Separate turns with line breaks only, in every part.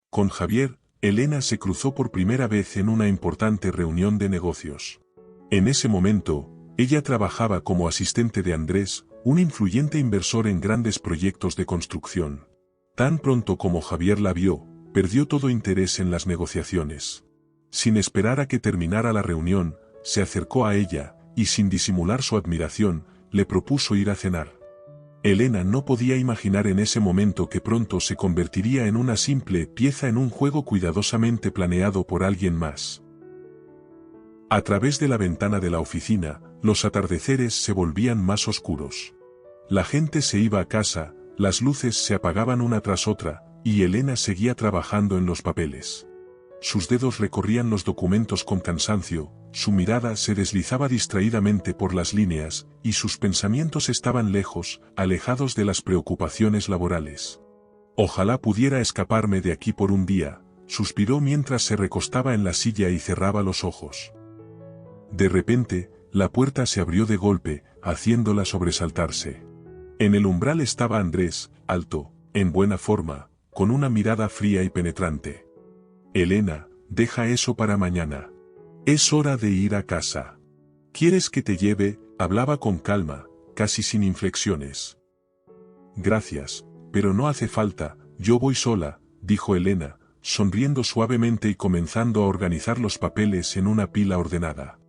Con Javier, Elena se cruzó por primera vez en una importante reunión de negocios. En ese momento, ella trabajaba como asistente de Andrés, un influyente inversor en grandes proyectos de construcción. Tan pronto como Javier la vio, perdió todo interés en las negociaciones. Sin esperar a que terminara la reunión, se acercó a ella, y sin disimular su admiración, le propuso ir a cenar. Elena no podía imaginar en ese momento que pronto se convertiría en una simple pieza en un juego cuidadosamente planeado por alguien más. A través de la ventana de la oficina, los atardeceres se volvían más oscuros. La gente se iba a casa, las luces se apagaban una tras otra, y Elena seguía trabajando en los papeles. Sus dedos recorrían los documentos con cansancio, su mirada se deslizaba distraídamente por las líneas, y sus pensamientos estaban lejos, alejados de las preocupaciones laborales. Ojalá pudiera escaparme de aquí por un día, suspiró mientras se recostaba en la silla y cerraba los ojos. De repente, la puerta se abrió de golpe, haciéndola sobresaltarse. En el umbral estaba Andrés, alto, en buena forma, con una mirada fría y penetrante. Elena, deja eso para mañana. Es hora de ir a casa. ¿Quieres que te lleve? Hablaba con calma, casi sin inflexiones. Gracias, pero no hace falta, yo voy sola, dijo Elena, sonriendo suavemente y comenzando a organizar los papeles en una pila ordenada.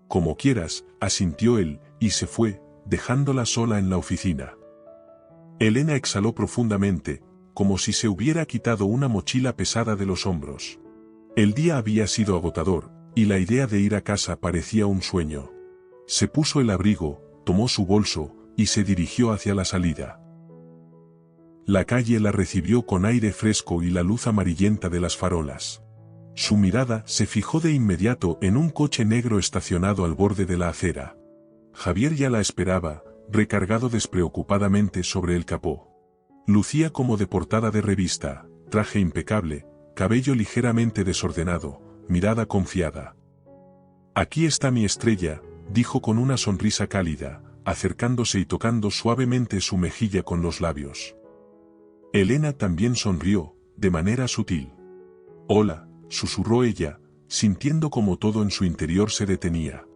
Como quieras, asintió él, y se fue, dejándola sola en la oficina. Elena exhaló profundamente, como si se hubiera quitado una mochila pesada de los hombros. El día había sido agotador, y la idea de ir a casa parecía un sueño. Se puso el abrigo, tomó su bolso, y se dirigió hacia la salida. La calle la recibió con aire fresco y la luz amarillenta de las farolas. Su mirada se fijó de inmediato en un coche negro estacionado al borde de la acera. Javier ya la esperaba, recargado despreocupadamente sobre el capó. Lucía como de portada de revista, traje impecable, cabello ligeramente desordenado, mirada confiada. Aquí está mi estrella, dijo con una sonrisa cálida, acercándose y tocando suavemente su mejilla con los labios. Elena también sonrió, de manera sutil. Hola, susurró ella, sintiendo como todo en su interior se detenía.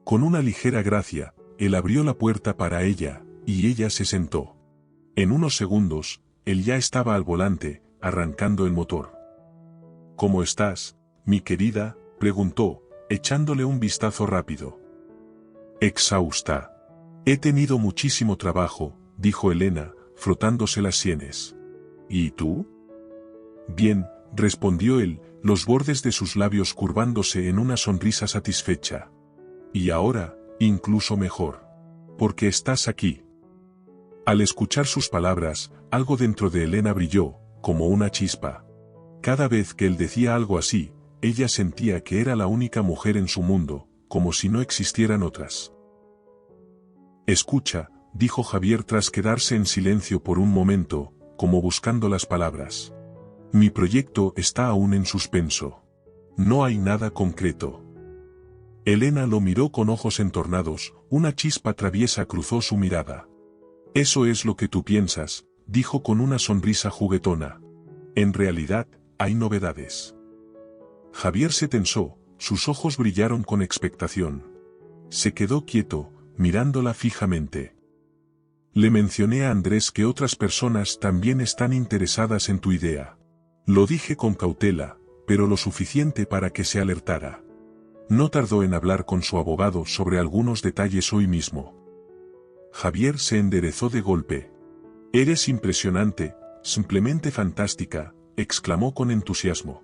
Con una ligera gracia, él abrió la puerta para ella, y ella se sentó. En unos segundos, él ya estaba al volante, arrancando el motor. ¿Cómo estás, mi querida?, preguntó, echándole un vistazo rápido. Exhausta. He tenido muchísimo trabajo, dijo Elena, frotándose las sienes. ¿Y tú? Bien, respondió él, los bordes de sus labios curvándose en una sonrisa satisfecha. Y ahora, incluso mejor. Porque estás aquí. Al escuchar sus palabras, algo dentro de Elena brilló, como una chispa. Cada vez que él decía algo así, ella sentía que era la única mujer en su mundo, como si no existieran otras. Escucha, dijo Javier tras quedarse en silencio por un momento, como buscando las palabras. Mi proyecto está aún en suspenso. No hay nada concreto. Elena lo miró con ojos entornados, una chispa traviesa cruzó su mirada. Eso es lo que tú piensas, dijo con una sonrisa juguetona. En realidad, hay novedades. Javier se tensó, sus ojos brillaron con expectación. Se quedó quieto, mirándola fijamente. Le mencioné a Andrés que otras personas también están interesadas en tu idea. Lo dije con cautela, pero lo suficiente para que se alertara. No tardó en hablar con su abogado sobre algunos detalles hoy mismo. Javier se enderezó de golpe. Eres impresionante, simplemente fantástica, exclamó con entusiasmo.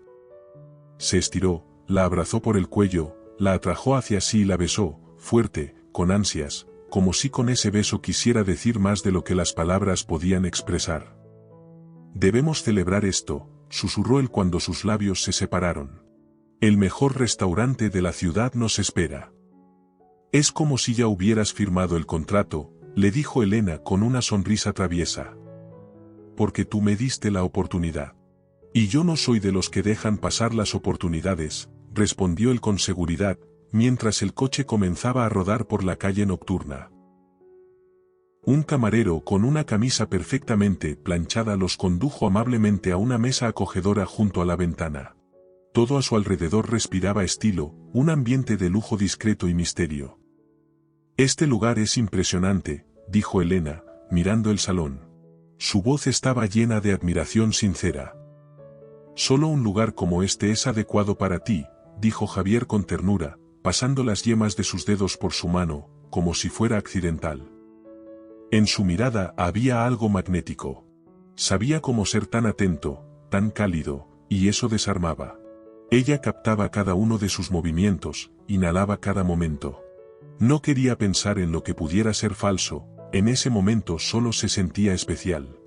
Se estiró, la abrazó por el cuello, la atrajo hacia sí y la besó, fuerte, con ansias, como si con ese beso quisiera decir más de lo que las palabras podían expresar. Debemos celebrar esto, susurró él cuando sus labios se separaron. El mejor restaurante de la ciudad nos espera. Es como si ya hubieras firmado el contrato, le dijo Elena con una sonrisa traviesa. Porque tú me diste la oportunidad. Y yo no soy de los que dejan pasar las oportunidades, respondió él con seguridad, mientras el coche comenzaba a rodar por la calle nocturna. Un camarero con una camisa perfectamente planchada los condujo amablemente a una mesa acogedora junto a la ventana. Todo a su alrededor respiraba estilo, un ambiente de lujo discreto y misterio. «Este lugar es impresionante», dijo Elena, mirando el salón. Su voz estaba llena de admiración sincera. «Solo un lugar como este es adecuado para ti», dijo Javier con ternura, pasando las yemas de sus dedos por su mano, como si fuera accidental. En su mirada había algo magnético. Sabía cómo ser tan atento, tan cálido, y eso desarmaba. Ella captaba cada uno de sus movimientos, inhalaba cada momento. No quería pensar en lo que pudiera ser falso, en ese momento solo se sentía especial.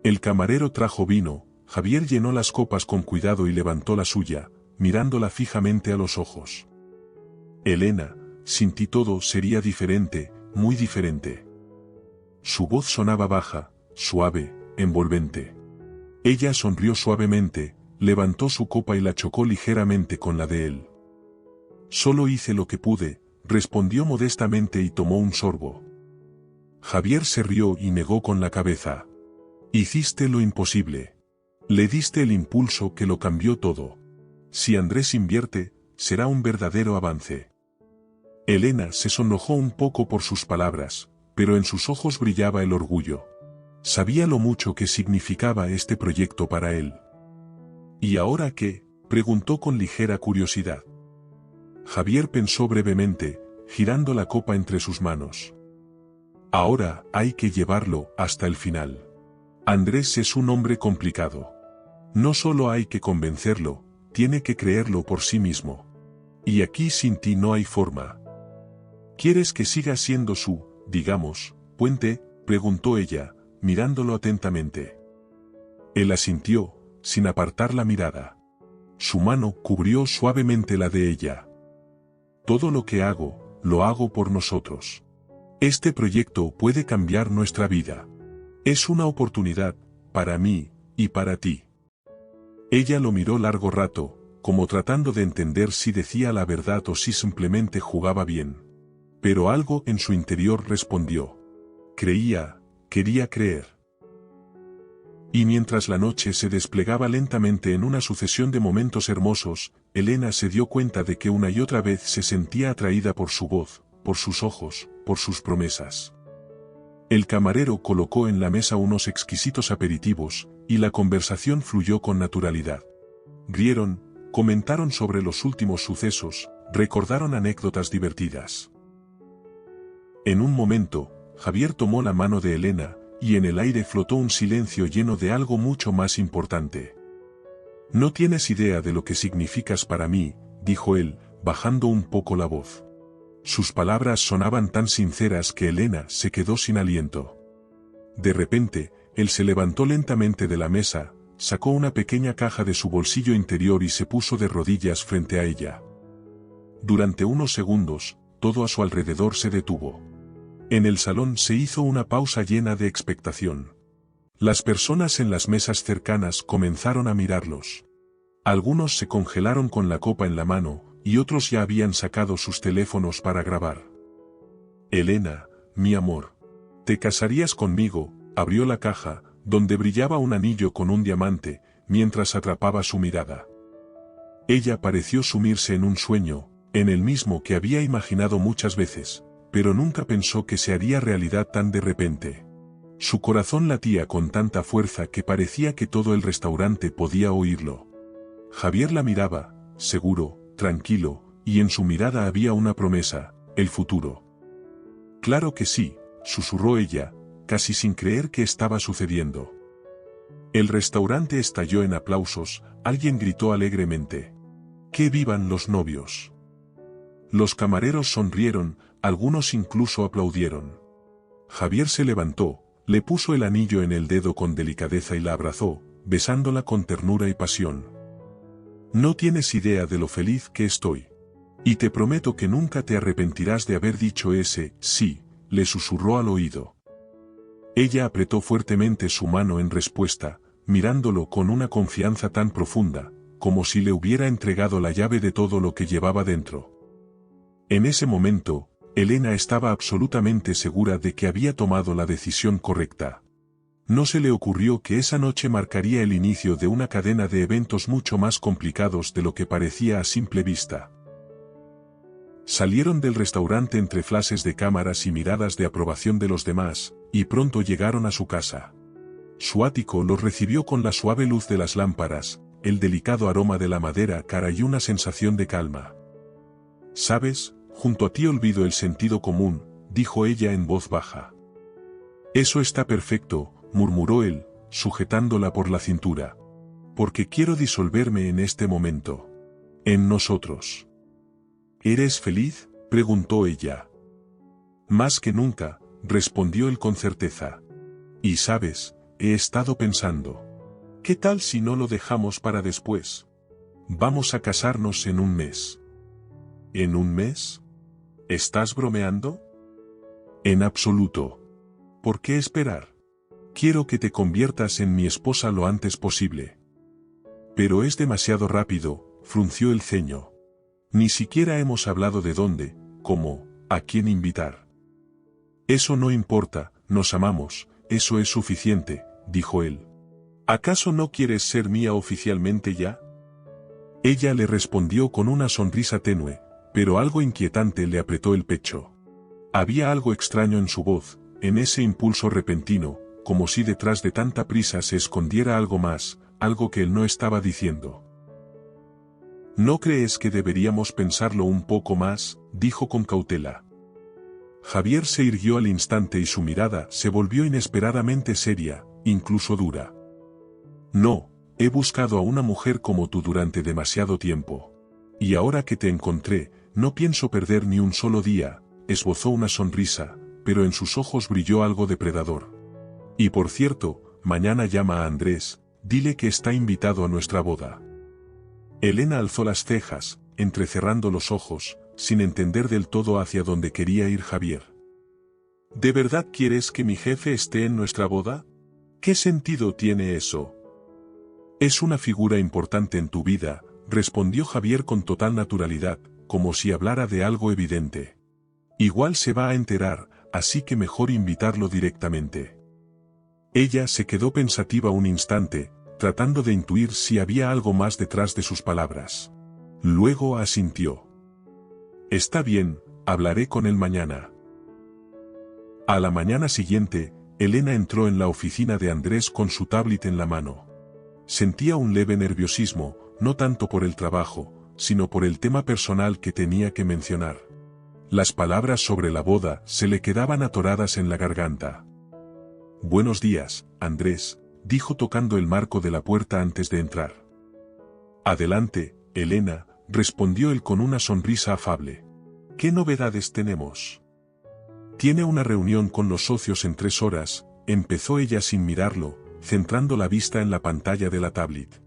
El camarero trajo vino, Javier llenó las copas con cuidado y levantó la suya, mirándola fijamente a los ojos. «Elena, sin ti todo sería diferente, muy diferente». Su voz sonaba baja, suave, envolvente. Ella sonrió suavemente, levantó su copa y la chocó ligeramente con la de él. «Solo hice lo que pude», respondió modestamente y tomó un sorbo. Javier se rió y negó con la cabeza. «Hiciste lo imposible. Le diste el impulso que lo cambió todo. Si Andrés invierte, será un verdadero avance». Elena se sonrojó un poco por sus palabras, pero en sus ojos brillaba el orgullo. Sabía lo mucho que significaba este proyecto para él. «¿Y ahora qué?», preguntó con ligera curiosidad. Javier pensó brevemente, girando la copa entre sus manos. «Ahora hay que llevarlo hasta el final. Andrés es un hombre complicado. No solo hay que convencerlo, tiene que creerlo por sí mismo. Y aquí sin ti no hay forma». «¿Quieres que siga siendo su, digamos, puente?», preguntó ella, mirándolo atentamente. Él asintió, sin apartar la mirada. Su mano cubrió suavemente la de ella. «Todo lo que hago, lo hago por nosotros. Este proyecto puede cambiar nuestra vida. Es una oportunidad, para mí, y para ti». Ella lo miró largo rato, como tratando de entender si decía la verdad o si simplemente jugaba bien. Pero algo en su interior respondió. Quería creer. Y mientras la noche se desplegaba lentamente en una sucesión de momentos hermosos, Elena se dio cuenta de que una y otra vez se sentía atraída por su voz, por sus ojos, por sus promesas. El camarero colocó en la mesa unos exquisitos aperitivos, y la conversación fluyó con naturalidad. Rieron, comentaron sobre los últimos sucesos, recordaron anécdotas divertidas. En un momento, Javier tomó la mano de Elena, y en el aire flotó un silencio lleno de algo mucho más importante. «No tienes idea de lo que significas para mí», dijo él, bajando un poco la voz. Sus palabras sonaban tan sinceras que Elena se quedó sin aliento. De repente, él se levantó lentamente de la mesa, sacó una pequeña caja de su bolsillo interior y se puso de rodillas frente a ella. Durante unos segundos, todo a su alrededor se detuvo. En el salón se hizo una pausa llena de expectación. Las personas en las mesas cercanas comenzaron a mirarlos. Algunos se congelaron con la copa en la mano, y otros ya habían sacado sus teléfonos para grabar. «Elena, mi amor. ¿Te casarías conmigo?», abrió la caja, donde brillaba un anillo con un diamante, mientras atrapaba su mirada. Ella pareció sumirse en un sueño, en el mismo que había imaginado muchas veces, pero nunca pensó que se haría realidad tan de repente. Su corazón latía con tanta fuerza que parecía que todo el restaurante podía oírlo. Javier la miraba, seguro, tranquilo, y en su mirada había una promesa, el futuro. «Claro que sí», susurró ella, casi sin creer que estaba sucediendo. El restaurante estalló en aplausos, alguien gritó alegremente. «¡Que vivan los novios!». Los camareros sonrieron, algunos incluso aplaudieron. Javier se levantó, le puso el anillo en el dedo con delicadeza y la abrazó, besándola con ternura y pasión. «No tienes idea de lo feliz que estoy. Y te prometo que nunca te arrepentirás de haber dicho ese sí», le susurró al oído. Ella apretó fuertemente su mano en respuesta, mirándolo con una confianza tan profunda, como si le hubiera entregado la llave de todo lo que llevaba dentro. En ese momento, Elena estaba absolutamente segura de que había tomado la decisión correcta. No se le ocurrió que esa noche marcaría el inicio de una cadena de eventos mucho más complicados de lo que parecía a simple vista. Salieron del restaurante entre flashes de cámaras y miradas de aprobación de los demás, y pronto llegaron a su casa. Su ático los recibió con la suave luz de las lámparas, el delicado aroma de la madera cara y una sensación de calma. «¿Sabes? Junto a ti olvido el sentido común», dijo ella en voz baja. «Eso está perfecto», murmuró él, sujetándola por la cintura. «Porque quiero disolverme en este momento. En nosotros». «¿Eres feliz?», preguntó ella. «Más que nunca», respondió él con certeza. «Y sabes, he estado pensando. ¿Qué tal si no lo dejamos para después? Vamos a casarnos en un mes». «¿En un mes? ¿Estás bromeando?» «En absoluto. ¿Por qué esperar? Quiero que te conviertas en mi esposa lo antes posible». «Pero es demasiado rápido», frunció el ceño. «Ni siquiera hemos hablado de dónde, cómo, a quién invitar». «Eso no importa, nos amamos, eso es suficiente», dijo él. «¿Acaso no quieres ser mía oficialmente ya?». Ella le respondió con una sonrisa tenue, pero algo inquietante le apretó el pecho. Había algo extraño en su voz, en ese impulso repentino, como si detrás de tanta prisa se escondiera algo más, algo que él no estaba diciendo. «¿No crees que deberíamos pensarlo un poco más?», dijo con cautela. Javier se irguió al instante y su mirada se volvió inesperadamente seria, incluso dura. «No, he buscado a una mujer como tú durante demasiado tiempo. Y ahora que te encontré, no pienso perder ni un solo día», esbozó una sonrisa, pero en sus ojos brilló algo depredador. «Y por cierto, mañana llama a Andrés, dile que está invitado a nuestra boda». Elena alzó las cejas, entrecerrando los ojos, sin entender del todo hacia dónde quería ir Javier. «¿De verdad quieres que mi jefe esté en nuestra boda? ¿Qué sentido tiene eso?». «Es una figura importante en tu vida», respondió Javier con total naturalidad, como si hablara de algo evidente. «Igual se va a enterar, así que mejor invitarlo directamente». Ella se quedó pensativa un instante, tratando de intuir si había algo más detrás de sus palabras. Luego asintió. «Está bien, hablaré con él mañana». A la mañana siguiente, Elena entró en la oficina de Andrés con su tablet en la mano. Sentía un leve nerviosismo, no tanto por el trabajo, sino por el tema personal que tenía que mencionar. Las palabras sobre la boda se le quedaban atoradas en la garganta. «Buenos días, Andrés», dijo tocando el marco de la puerta antes de entrar. «Adelante, Elena», respondió él con una sonrisa afable. «¿Qué novedades tenemos?». «Tiene una reunión con los socios en 3 horas», empezó ella sin mirarlo, centrando la vista en la pantalla de la tablet.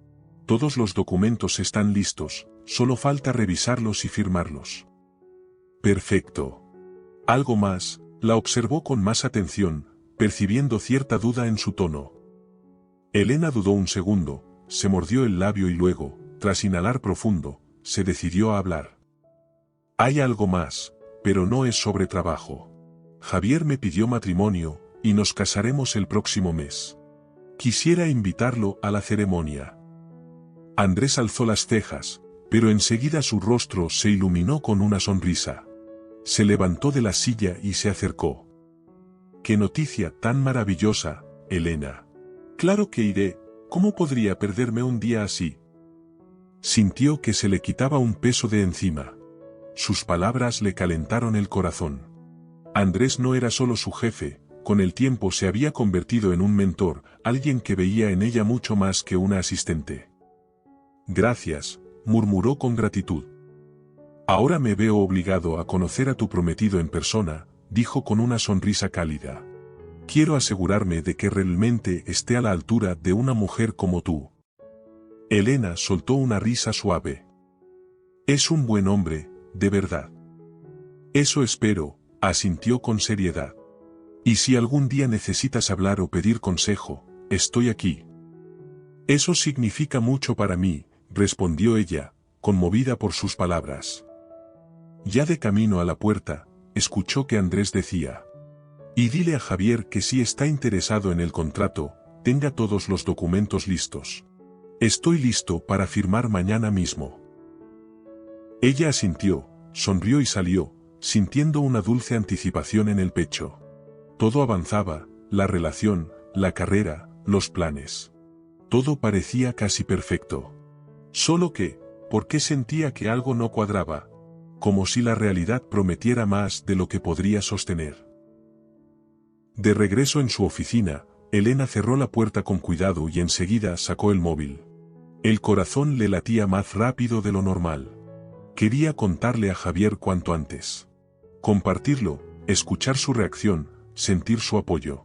«Todos los documentos están listos, solo falta revisarlos y firmarlos». «Perfecto». «¿Algo más?», la observó con más atención, percibiendo cierta duda en su tono. Elena dudó un segundo, se mordió el labio y luego, tras inhalar profundo, se decidió a hablar. «Hay algo más, pero no es sobre trabajo. Javier me pidió matrimonio, y nos casaremos el próximo mes. Quisiera invitarlo a la ceremonia». Andrés alzó las cejas, pero enseguida su rostro se iluminó con una sonrisa. Se levantó de la silla y se acercó. «¡Qué noticia tan maravillosa, Elena! Claro que iré, ¿cómo podría perderme un día así?». Sintió que se le quitaba un peso de encima. Sus palabras le calentaron el corazón. Andrés no era solo su jefe, con el tiempo se había convertido en un mentor, alguien que veía en ella mucho más que una asistente. «Gracias», murmuró con gratitud. «Ahora me veo obligado a conocer a tu prometido en persona», dijo con una sonrisa cálida. «Quiero asegurarme de que realmente esté a la altura de una mujer como tú». Elena soltó una risa suave. «Es un buen hombre, de verdad». «Eso espero», asintió con seriedad. «Y si algún día necesitas hablar o pedir consejo, estoy aquí». «Eso significa mucho para mí», respondió ella, conmovida por sus palabras. Ya de camino a la puerta, escuchó que Andrés decía: y dile a Javier que si está interesado en el contrato, tenga todos los documentos listos. Estoy listo para firmar mañana mismo. Ella asintió, sonrió y salió, sintiendo una dulce anticipación en el pecho. Todo avanzaba, la relación, la carrera, los planes. Todo parecía casi perfecto. Solo que, ¿por qué sentía que algo no cuadraba? Como si la realidad prometiera más de lo que podría sostener. De regreso en su oficina, Elena cerró la puerta con cuidado y enseguida sacó el móvil. El corazón le latía más rápido de lo normal. Quería contarle a Javier cuanto antes. Compartirlo, escuchar su reacción, sentir su apoyo.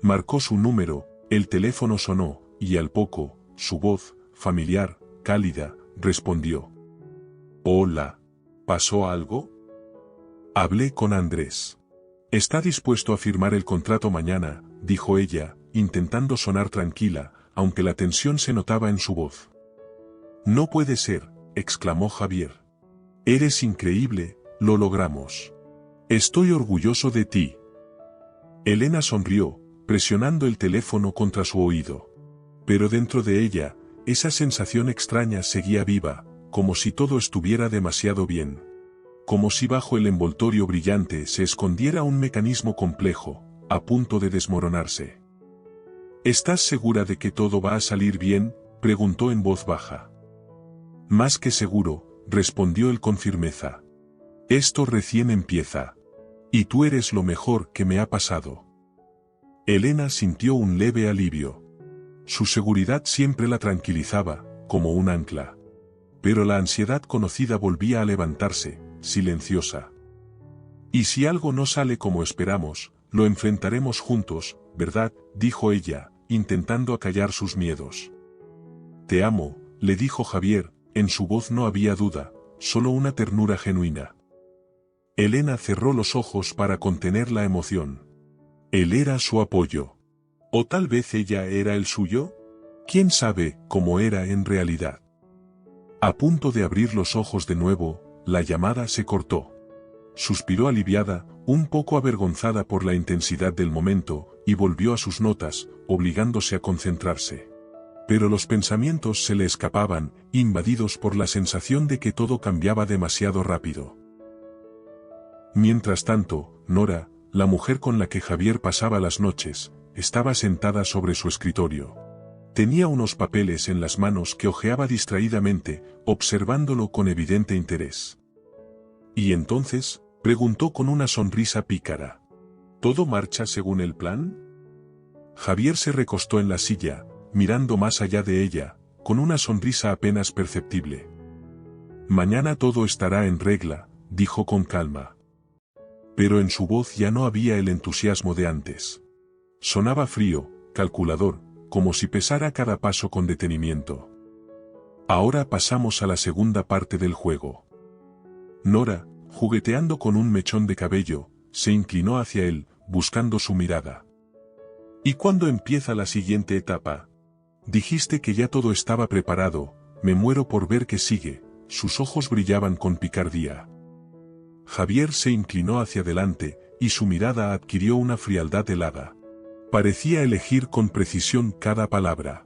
Marcó su número, el teléfono sonó, y al poco, su voz, familiar, cálida, respondió. Hola. ¿Pasó algo? Hablé con Andrés. Está dispuesto a firmar el contrato mañana, dijo ella, intentando sonar tranquila, aunque la tensión se notaba en su voz. No puede ser, exclamó Javier. Eres increíble, lo logramos. Estoy orgulloso de ti. Elena sonrió, presionando el teléfono contra su oído. Pero dentro de ella, esa sensación extraña seguía viva, como si todo estuviera demasiado bien. Como si bajo el envoltorio brillante se escondiera un mecanismo complejo, a punto de desmoronarse. ¿Estás segura de que todo va a salir bien?, preguntó en voz baja. Más que seguro, respondió él con firmeza. Esto recién empieza. Y tú eres lo mejor que me ha pasado. Elena sintió un leve alivio. Su seguridad siempre la tranquilizaba, como un ancla. Pero la ansiedad conocida volvía a levantarse, silenciosa. Y si algo no sale como esperamos, lo enfrentaremos juntos, ¿verdad?, dijo ella, intentando acallar sus miedos. Te amo, le dijo Javier, en su voz no había duda, solo una ternura genuina. Elena cerró los ojos para contener la emoción. Él era su apoyo. ¿O tal vez ella era el suyo? ¿Quién sabe cómo era en realidad? A punto de abrir los ojos de nuevo, la llamada se cortó. Suspiró aliviada, un poco avergonzada por la intensidad del momento, y volvió a sus notas, obligándose a concentrarse. Pero los pensamientos se le escapaban, invadidos por la sensación de que todo cambiaba demasiado rápido. Mientras tanto, Nora, la mujer con la que Javier pasaba las noches, estaba sentada sobre su escritorio. Tenía unos papeles en las manos que hojeaba distraídamente, observándolo con evidente interés. ¿Y entonces?, preguntó con una sonrisa pícara. ¿Todo marcha según el plan? Javier se recostó en la silla, mirando más allá de ella, con una sonrisa apenas perceptible. Mañana todo estará en regla, dijo con calma. Pero en su voz ya no había el entusiasmo de antes. Sonaba frío, calculador, como si pesara cada paso con detenimiento. Ahora pasamos a la segunda parte del juego. Nora, jugueteando con un mechón de cabello, se inclinó hacia él, buscando su mirada. ¿Y cuándo empieza la siguiente etapa? Dijiste que ya todo estaba preparado, me muero por ver qué sigue. Sus ojos brillaban con picardía. Javier se inclinó hacia adelante, y su mirada adquirió una frialdad helada. Parecía elegir con precisión cada palabra.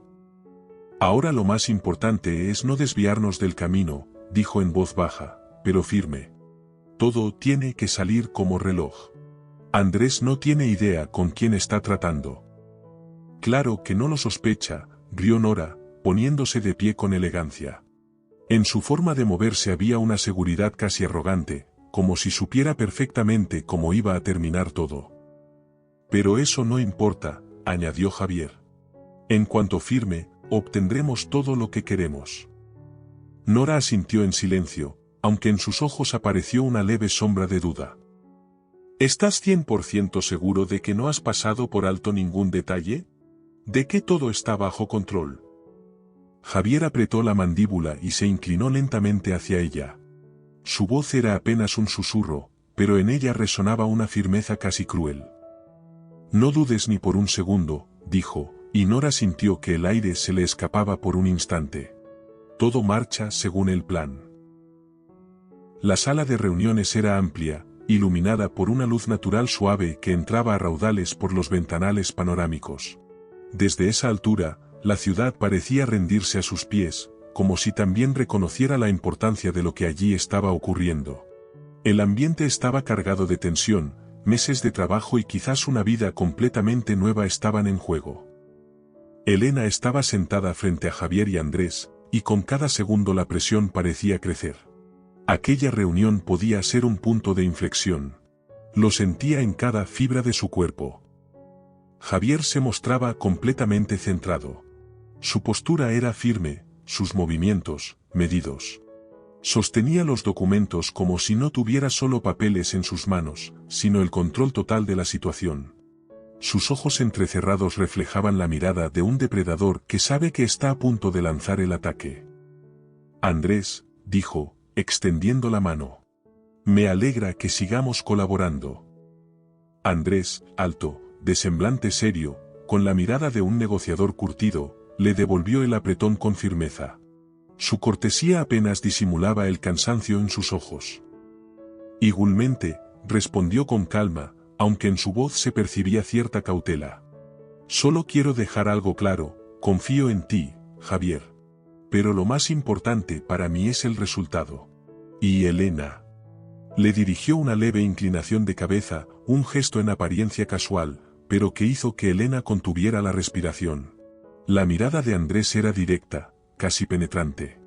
Ahora lo más importante es no desviarnos del camino, dijo en voz baja, pero firme. Todo tiene que salir como reloj. Andrés no tiene idea con quién está tratando. Claro que no lo sospecha, rió Nora, poniéndose de pie con elegancia. En su forma de moverse había una seguridad casi arrogante, como si supiera perfectamente cómo iba a terminar todo. Pero eso no importa, añadió Javier. En cuanto firme, obtendremos todo lo que queremos. Nora asintió en silencio, aunque en sus ojos apareció una leve sombra de duda. ¿Estás 100% seguro de que no has pasado por alto ningún detalle? ¿De que todo está bajo control? Javier apretó la mandíbula y se inclinó lentamente hacia ella. Su voz era apenas un susurro, pero en ella resonaba una firmeza casi cruel. No dudes ni por un segundo, dijo, y Nora sintió que el aire se le escapaba por un instante. Todo marcha según el plan. La sala de reuniones era amplia, iluminada por una luz natural suave que entraba a raudales por los ventanales panorámicos. Desde esa altura, la ciudad parecía rendirse a sus pies, como si también reconociera la importancia de lo que allí estaba ocurriendo. El ambiente estaba cargado de tensión, meses de trabajo y quizás una vida completamente nueva estaban en juego. Elena estaba sentada frente a Javier y Andrés, y con cada segundo la presión parecía crecer. Aquella reunión podía ser un punto de inflexión. Lo sentía en cada fibra de su cuerpo. Javier se mostraba completamente centrado. Su postura era firme, sus movimientos, medidos. Sostenía los documentos como si no tuviera solo papeles en sus manos, sino el control total de la situación. Sus ojos entrecerrados reflejaban la mirada de un depredador que sabe que está a punto de lanzar el ataque. Andrés, dijo, extendiendo la mano. Me alegra que sigamos colaborando. Andrés, alto, de semblante serio, con la mirada de un negociador curtido, le devolvió el apretón con firmeza. Su cortesía apenas disimulaba el cansancio en sus ojos. Igualmente, respondió con calma, aunque en su voz se percibía cierta cautela. Solo quiero dejar algo claro, confío en ti, Javier. Pero lo más importante para mí es el resultado. Y Elena. Le dirigió una leve inclinación de cabeza, un gesto en apariencia casual, pero que hizo que Elena contuviera la respiración. La mirada de Andrés era directa, casi penetrante.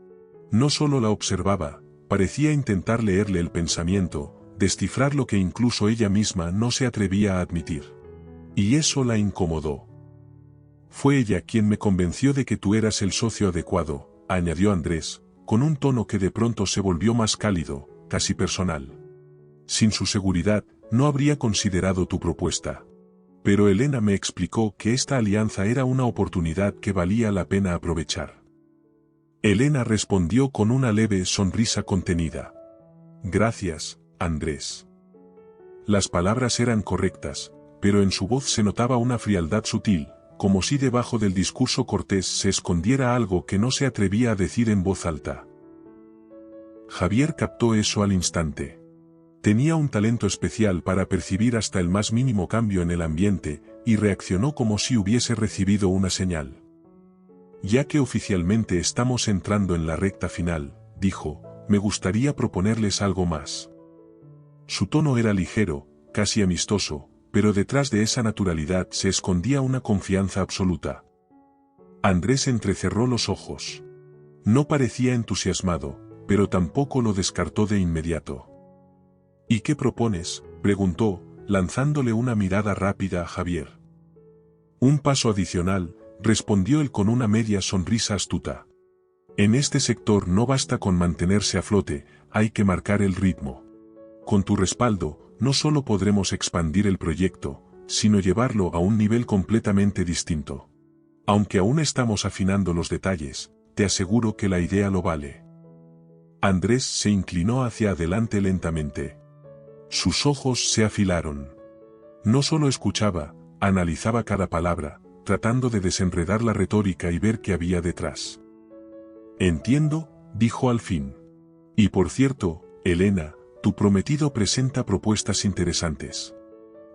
No solo la observaba, parecía intentar leerle el pensamiento, descifrar lo que incluso ella misma no se atrevía a admitir. Y eso la incomodó. Fue ella quien me convenció de que tú eras el socio adecuado, añadió Andrés, con un tono que de pronto se volvió más cálido, casi personal. Sin su seguridad, no habría considerado tu propuesta. Pero Elena me explicó que esta alianza era una oportunidad que valía la pena aprovechar. Elena respondió con una leve sonrisa contenida. Gracias, Andrés. Las palabras eran correctas, pero en su voz se notaba una frialdad sutil, como si debajo del discurso cortés se escondiera algo que no se atrevía a decir en voz alta. Javier captó eso al instante. Tenía un talento especial para percibir hasta el más mínimo cambio en el ambiente, y reaccionó como si hubiese recibido una señal. Ya que oficialmente estamos entrando en la recta final, dijo, me gustaría proponerles algo más. Su tono era ligero, casi amistoso, pero detrás de esa naturalidad se escondía una confianza absoluta. Andrés entrecerró los ojos. No parecía entusiasmado, pero tampoco lo descartó de inmediato. ¿Y qué propones?, preguntó, lanzándole una mirada rápida a Javier. Un paso adicional, respondió él con una media sonrisa astuta. En este sector no basta con mantenerse a flote, hay que marcar el ritmo. Con tu respaldo, no solo podremos expandir el proyecto, sino llevarlo a un nivel completamente distinto. Aunque aún estamos afinando los detalles, te aseguro que la idea lo vale. Andrés se inclinó hacia adelante lentamente. Sus ojos se afilaron. No solo escuchaba, analizaba cada palabra, tratando de desenredar la retórica y ver qué había detrás. Entiendo, dijo al fin. Y por cierto, Elena, tu prometido presenta propuestas interesantes.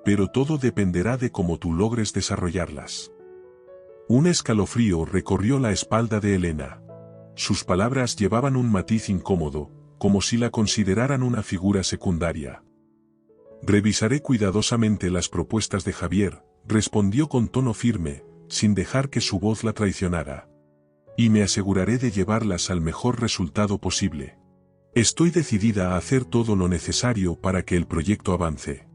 Pero todo dependerá de cómo tú logres desarrollarlas. Un escalofrío recorrió la espalda de Elena. Sus palabras llevaban un matiz incómodo, como si la consideraran una figura secundaria. Revisaré cuidadosamente las propuestas de Javier, respondió con tono firme, sin dejar que su voz la traicionara. Y me aseguraré de llevarlas al mejor resultado posible. Estoy decidida a hacer todo lo necesario para que el proyecto avance.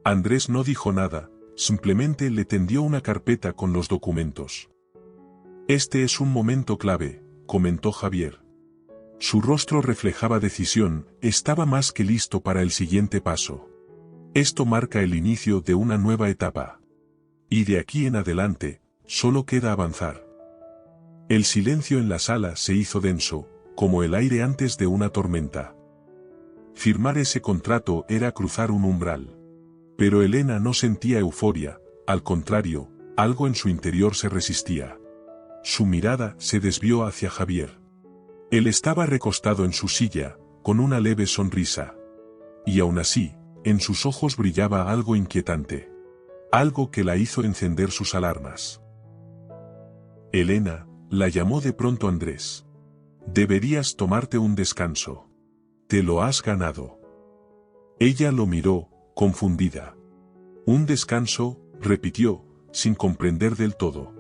Andrés no dijo nada, simplemente le tendió una carpeta con los documentos. Este es un momento clave, comentó Javier. Su rostro reflejaba decisión, estaba más que listo para el siguiente paso. Esto marca el inicio de una nueva etapa. Y de aquí en adelante, solo queda avanzar. El silencio en la sala se hizo denso, como el aire antes de una tormenta. Firmar ese contrato era cruzar un umbral. Pero Elena no sentía euforia, al contrario, algo en su interior se resistía. Su mirada se desvió hacia Javier. Él estaba recostado en su silla, con una leve sonrisa. Y aún así, en sus ojos brillaba algo inquietante. Algo que la hizo encender sus alarmas. Elena, la llamó de pronto Andrés. Deberías tomarte un descanso. Te lo has ganado. Ella lo miró, confundida. Un descanso, repitió, sin comprender del todo.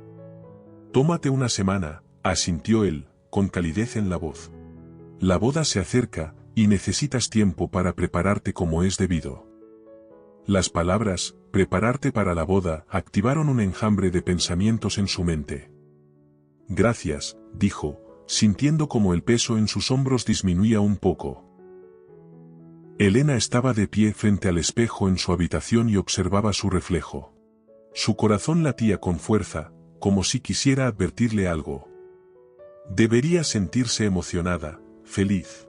Tómate una semana, asintió él, con calidez en la voz. La boda se acerca, y necesitas tiempo para prepararte como es debido. Las palabras, prepararte para la boda, activaron un enjambre de pensamientos en su mente. Gracias, dijo, sintiendo como el peso en sus hombros disminuía un poco. Elena estaba de pie frente al espejo en su habitación y observaba su reflejo. Su corazón latía con fuerza, como si quisiera advertirle algo. Debería sentirse emocionada, feliz.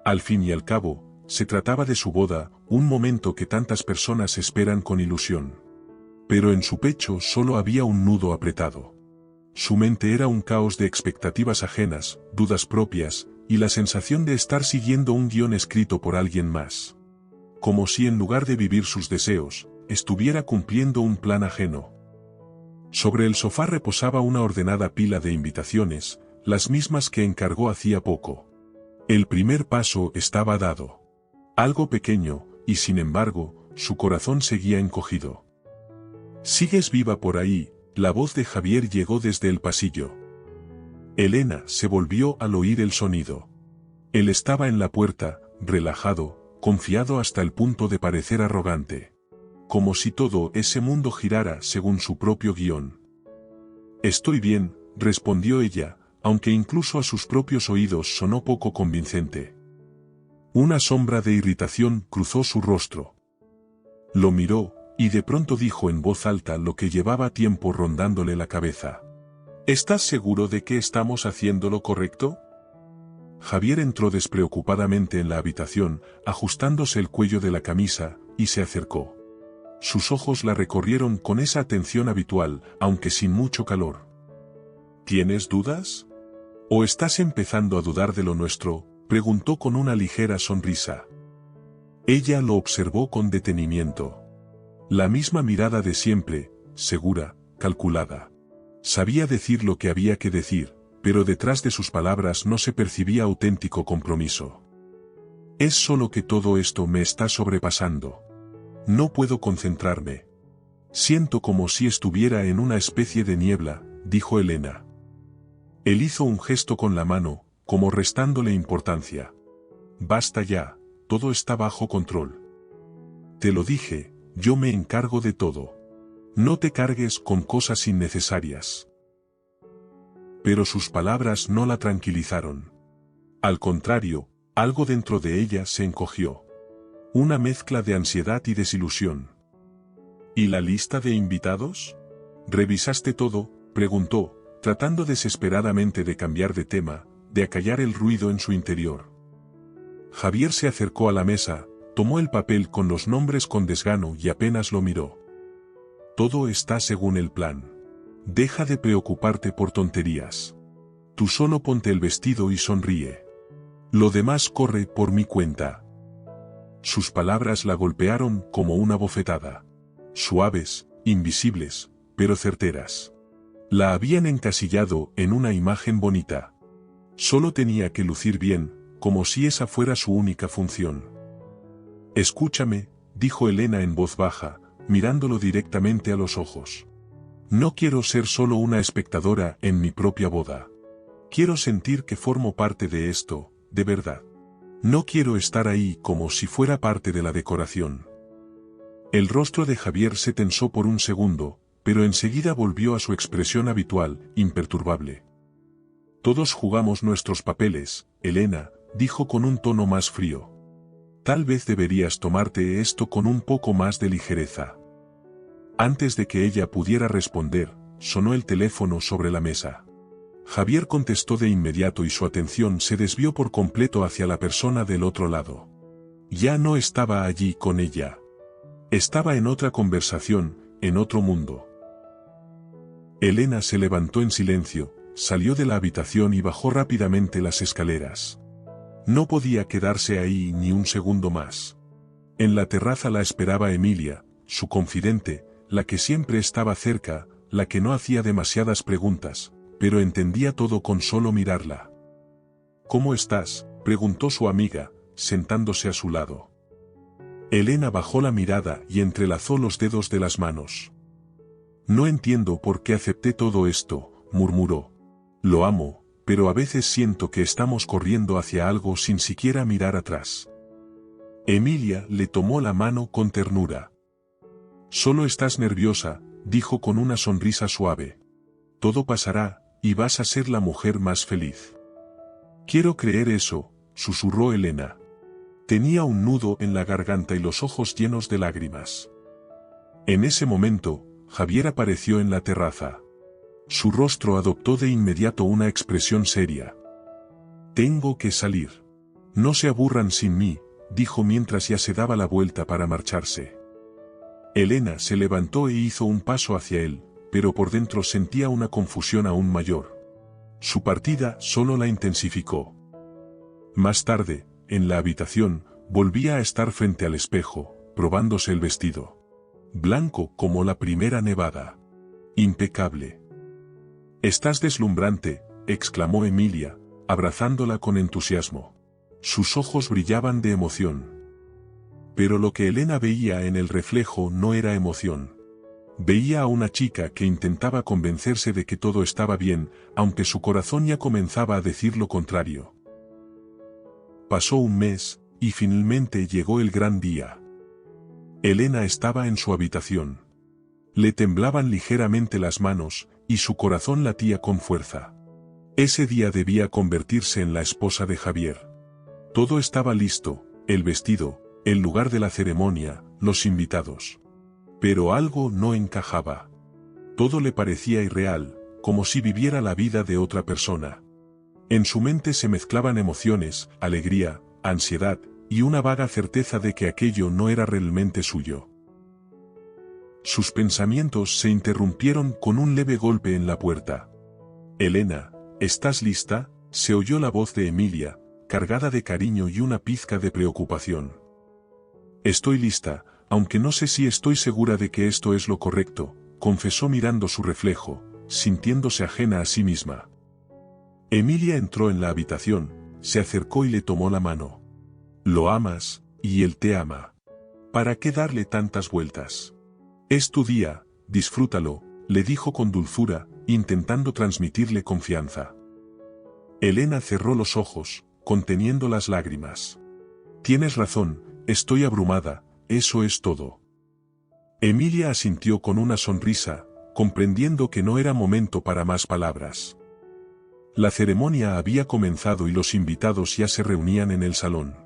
Al fin y al cabo, se trataba de su boda, un momento que tantas personas esperan con ilusión. Pero en su pecho solo había un nudo apretado. Su mente era un caos de expectativas ajenas, dudas propias, y la sensación de estar siguiendo un guión escrito por alguien más. Como si en lugar de vivir sus deseos, estuviera cumpliendo un plan ajeno. Sobre el sofá reposaba una ordenada pila de invitaciones, las mismas que encargó hacía poco. El primer paso estaba dado. Algo pequeño, y sin embargo, su corazón seguía encogido. ¿Sigues viva por ahí? La voz de Javier llegó desde el pasillo. Elena se volvió al oír el sonido. Él estaba en la puerta, relajado, confiado hasta el punto de parecer arrogante. Como si todo ese mundo girara según su propio guión. Estoy bien, respondió ella, aunque incluso a sus propios oídos sonó poco convincente. Una sombra de irritación cruzó su rostro. Lo miró, y de pronto dijo en voz alta lo que llevaba tiempo rondándole la cabeza. ¿Estás seguro de que estamos haciendo lo correcto? Javier entró despreocupadamente en la habitación, ajustándose el cuello de la camisa, y se acercó. Sus ojos la recorrieron con esa atención habitual, aunque sin mucho calor. ¿Tienes dudas? ¿O estás empezando a dudar de lo nuestro?, preguntó con una ligera sonrisa. Ella lo observó con detenimiento. La misma mirada de siempre, segura, calculada. Sabía decir lo que había que decir, pero detrás de sus palabras no se percibía auténtico compromiso. Es solo que todo esto me está sobrepasando. No puedo concentrarme. Siento como si estuviera en una especie de niebla, dijo Elena. Él hizo un gesto con la mano, como restándole importancia. Basta ya, todo está bajo control. Te lo dije, yo me encargo de todo. No te cargues con cosas innecesarias. Pero sus palabras no la tranquilizaron. Al contrario, algo dentro de ella se encogió. Una mezcla de ansiedad y desilusión. ¿Y la lista de invitados? ¿Revisaste todo?, preguntó, tratando desesperadamente de cambiar de tema, de acallar el ruido en su interior. Javier se acercó a la mesa, tomó el papel con los nombres con desgano y apenas lo miró. Todo está según el plan. Deja de preocuparte por tonterías. Tú solo ponte el vestido y sonríe. Lo demás corre por mi cuenta. Sus palabras la golpearon como una bofetada. Suaves, invisibles, pero certeras. La habían encasillado en una imagen bonita. Solo tenía que lucir bien, como si esa fuera su única función. Escúchame, dijo Elena en voz baja, mirándolo directamente a los ojos. No quiero ser solo una espectadora en mi propia boda. Quiero sentir que formo parte de esto, de verdad. No quiero estar ahí como si fuera parte de la decoración. El rostro de Javier se tensó por un segundo, pero enseguida volvió a su expresión habitual, imperturbable. Todos jugamos nuestros papeles, Elena, dijo con un tono más frío. Tal vez deberías tomarte esto con un poco más de ligereza. Antes de que ella pudiera responder, sonó el teléfono sobre la mesa. Javier contestó de inmediato y su atención se desvió por completo hacia la persona del otro lado. Ya no estaba allí con ella. Estaba en otra conversación, en otro mundo. Elena se levantó en silencio, salió de la habitación y bajó rápidamente las escaleras. No podía quedarse ahí ni un segundo más. En la terraza la esperaba Emilia, su confidente, la que siempre estaba cerca, la que no hacía demasiadas preguntas, pero entendía todo con solo mirarla. ¿Cómo estás?, preguntó su amiga, sentándose a su lado. Elena bajó la mirada y entrelazó los dedos de las manos. No entiendo por qué acepté todo esto, murmuró. Lo amo, pero a veces siento que estamos corriendo hacia algo sin siquiera mirar atrás. Emilia le tomó la mano con ternura. Solo estás nerviosa, dijo con una sonrisa suave. Todo pasará, y vas a ser la mujer más feliz. Quiero creer eso, susurró Elena. Tenía un nudo en la garganta y los ojos llenos de lágrimas. En ese momento, Javier apareció en la terraza. Su rostro adoptó de inmediato una expresión seria. Tengo que salir. No se aburran sin mí, dijo mientras ya se daba la vuelta para marcharse. Elena se levantó e hizo un paso hacia él, pero por dentro sentía una confusión aún mayor. Su partida solo la intensificó. Más tarde, en la habitación, volvía a estar frente al espejo, probándose el vestido. Blanco como la primera nevada. Impecable. Estás deslumbrante, exclamó Emilia, abrazándola con entusiasmo. Sus ojos brillaban de emoción. Pero lo que Elena veía en el reflejo no era emoción. Veía a una chica que intentaba convencerse de que todo estaba bien, aunque su corazón ya comenzaba a decir lo contrario. Pasó un mes, y finalmente llegó el gran día. Elena estaba en su habitación. Le temblaban ligeramente las manos, y su corazón latía con fuerza. Ese día debía convertirse en la esposa de Javier. Todo estaba listo, el vestido, el lugar de la ceremonia, los invitados. Pero algo no encajaba. Todo le parecía irreal, como si viviera la vida de otra persona. En su mente se mezclaban emociones, alegría, ansiedad, y una vaga certeza de que aquello no era realmente suyo. Sus pensamientos se interrumpieron con un leve golpe en la puerta. Elena, ¿estás lista?, se oyó la voz de Emilia, cargada de cariño y una pizca de preocupación. Estoy lista, aunque no sé si estoy segura de que esto es lo correcto, confesó mirando su reflejo, sintiéndose ajena a sí misma. Emilia entró en la habitación, se acercó y le tomó la mano. Lo amas, y él te ama. ¿Para qué darle tantas vueltas? Es tu día, disfrútalo, le dijo con dulzura, intentando transmitirle confianza. Elena cerró los ojos, conteniendo las lágrimas. Tienes razón, estoy abrumada, eso es todo. Emilia asintió con una sonrisa, comprendiendo que no era momento para más palabras. La ceremonia había comenzado y los invitados ya se reunían en el salón.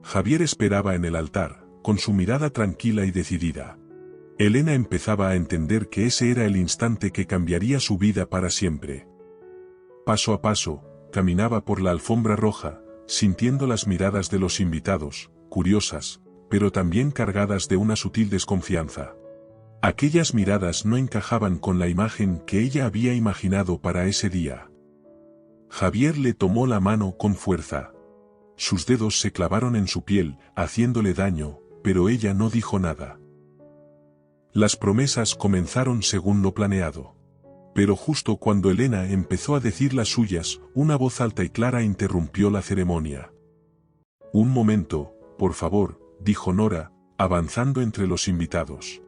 Javier esperaba en el altar, con su mirada tranquila y decidida. Elena empezaba a entender que ese era el instante que cambiaría su vida para siempre. Paso a paso, caminaba por la alfombra roja, sintiendo las miradas de los invitados, curiosas, pero también cargadas de una sutil desconfianza. Aquellas miradas no encajaban con la imagen que ella había imaginado para ese día. Javier le tomó la mano con fuerza. Sus dedos se clavaron en su piel, haciéndole daño, pero ella no dijo nada. Las promesas comenzaron según lo planeado. Pero justo cuando Elena empezó a decir las suyas, una voz alta y clara interrumpió la ceremonia. Un momento, por favor, dijo Nora, avanzando entre los invitados.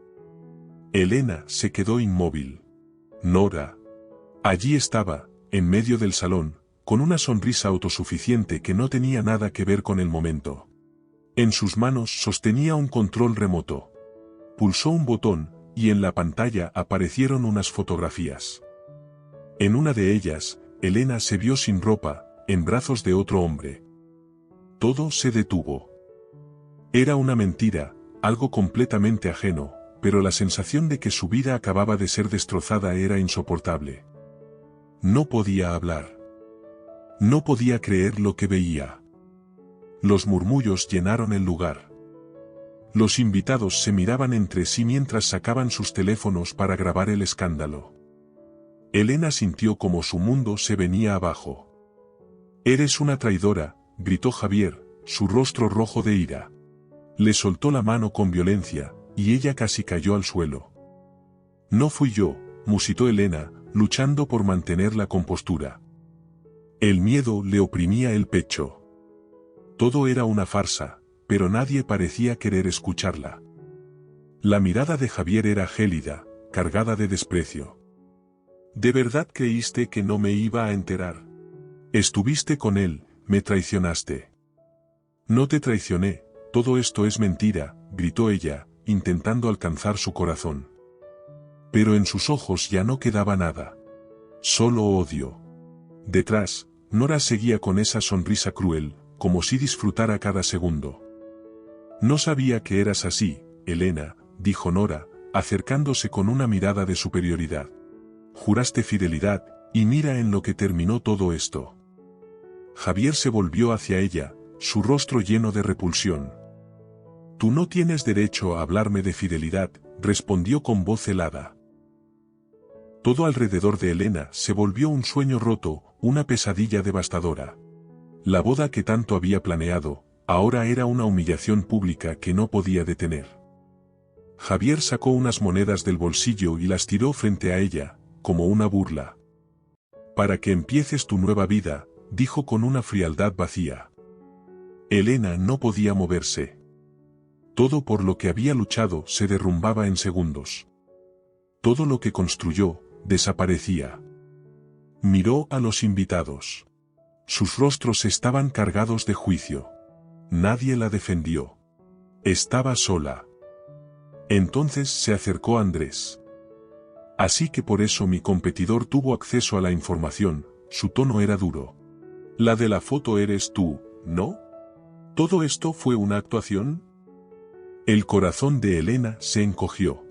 Elena se quedó inmóvil. Nora. Allí estaba, en medio del salón, con una sonrisa autosuficiente que no tenía nada que ver con el momento. En sus manos sostenía un control remoto. Pulsó un botón, y en la pantalla aparecieron unas fotografías. En una de ellas, Elena se vio sin ropa, en brazos de otro hombre. Todo se detuvo. Era una mentira, algo completamente ajeno, pero la sensación de que su vida acababa de ser destrozada era insoportable. No podía hablar. No podía creer lo que veía. Los murmullos llenaron el lugar. Los invitados se miraban entre sí mientras sacaban sus teléfonos para grabar el escándalo. Elena sintió como su mundo se venía abajo. Eres una traidora, gritó Javier, su rostro rojo de ira. Le soltó la mano con violencia, y ella casi cayó al suelo. No fui yo, musitó Elena, luchando por mantener la compostura. El miedo le oprimía el pecho. Todo era una farsa, pero nadie parecía querer escucharla. La mirada de Javier era gélida, cargada de desprecio. ¿De verdad creíste que no me iba a enterar? Estuviste con él, me traicionaste. No te traicioné, todo esto es mentira, gritó ella, intentando alcanzar su corazón. Pero en sus ojos ya no quedaba nada. Solo odio. Detrás, Nora seguía con esa sonrisa cruel, como si disfrutara cada segundo. No sabía que eras así, Elena, dijo Nora, acercándose con una mirada de superioridad. Juraste fidelidad, y mira en lo que terminó todo esto. Javier se volvió hacia ella, su rostro lleno de repulsión. Tú no tienes derecho a hablarme de fidelidad, respondió con voz helada. Todo alrededor de Elena se volvió un sueño roto, una pesadilla devastadora. La boda que tanto había planeado, ahora era una humillación pública que no podía detener. Javier sacó unas monedas del bolsillo y las tiró frente a ella, como una burla. Para que empieces tu nueva vida, dijo con una frialdad vacía. Elena no podía moverse. Todo por lo que había luchado se derrumbaba en segundos. Todo lo que construyó, desaparecía. Miró a los invitados. Sus rostros estaban cargados de juicio. Nadie la defendió. Estaba sola. Entonces se acercó Andrés. Así que por eso mi competidor tuvo acceso a la información, su tono era duro. La de la foto eres tú, ¿no? ¿Todo esto fue una actuación? El corazón de Elena se encogió.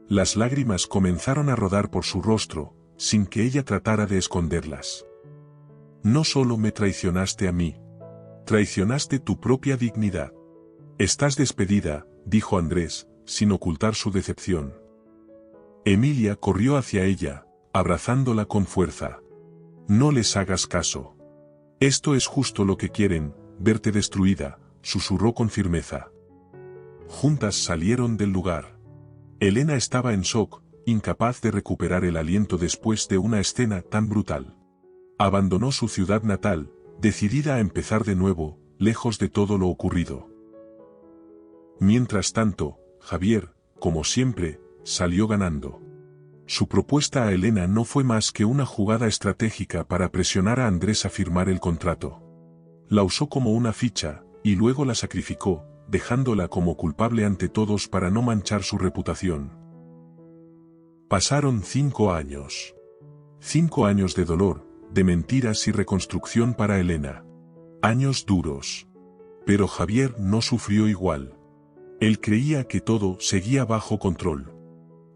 Las lágrimas comenzaron a rodar por su rostro, sin que ella tratara de esconderlas. No solo me traicionaste a mí. Traicionaste tu propia dignidad. Estás despedida, dijo Andrés, sin ocultar su decepción. Emilia corrió hacia ella, abrazándola con fuerza. No les hagas caso. Esto es justo lo que quieren, verte destruida, susurró con firmeza. Juntas salieron del lugar. Elena estaba en shock, incapaz de recuperar el aliento después de una escena tan brutal. Abandonó su ciudad natal, decidida a empezar de nuevo, lejos de todo lo ocurrido. Mientras tanto, Javier, como siempre, salió ganando. Su propuesta a Elena no fue más que una jugada estratégica para presionar a Andrés a firmar el contrato. La usó como una ficha, y luego la sacrificó, dejándola como culpable ante todos para no manchar su reputación. Pasaron 5 años. 5 años de dolor, de mentiras y reconstrucción para Elena. Años duros. Pero Javier no sufrió igual. Él creía que todo seguía bajo control.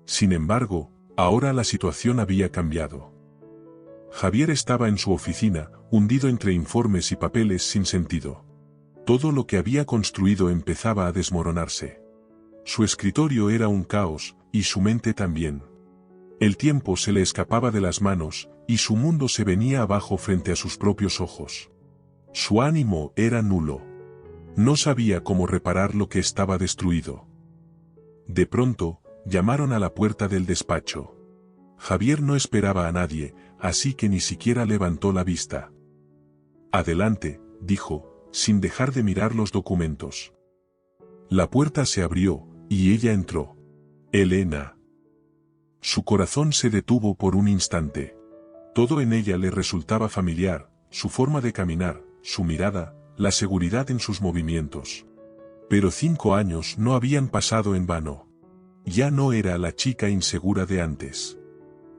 Sin embargo, ahora la situación había cambiado. Javier estaba en su oficina, hundido entre informes y papeles sin sentido. Todo lo que había construido empezaba a desmoronarse. Su escritorio era un caos, y su mente también. El tiempo se le escapaba de las manos, y su mundo se venía abajo frente a sus propios ojos. Su ánimo era nulo. No sabía cómo reparar lo que estaba destruido. De pronto, llamaron a la puerta del despacho. Javier no esperaba a nadie, así que ni siquiera levantó la vista. Adelante, dijo, sin dejar de mirar los documentos. La puerta se abrió, y ella entró. Elena. Su corazón se detuvo por un instante. Todo en ella le resultaba familiar, su forma de caminar, su mirada, la seguridad en sus movimientos. Pero 5 años no habían pasado en vano. Ya no era la chica insegura de antes.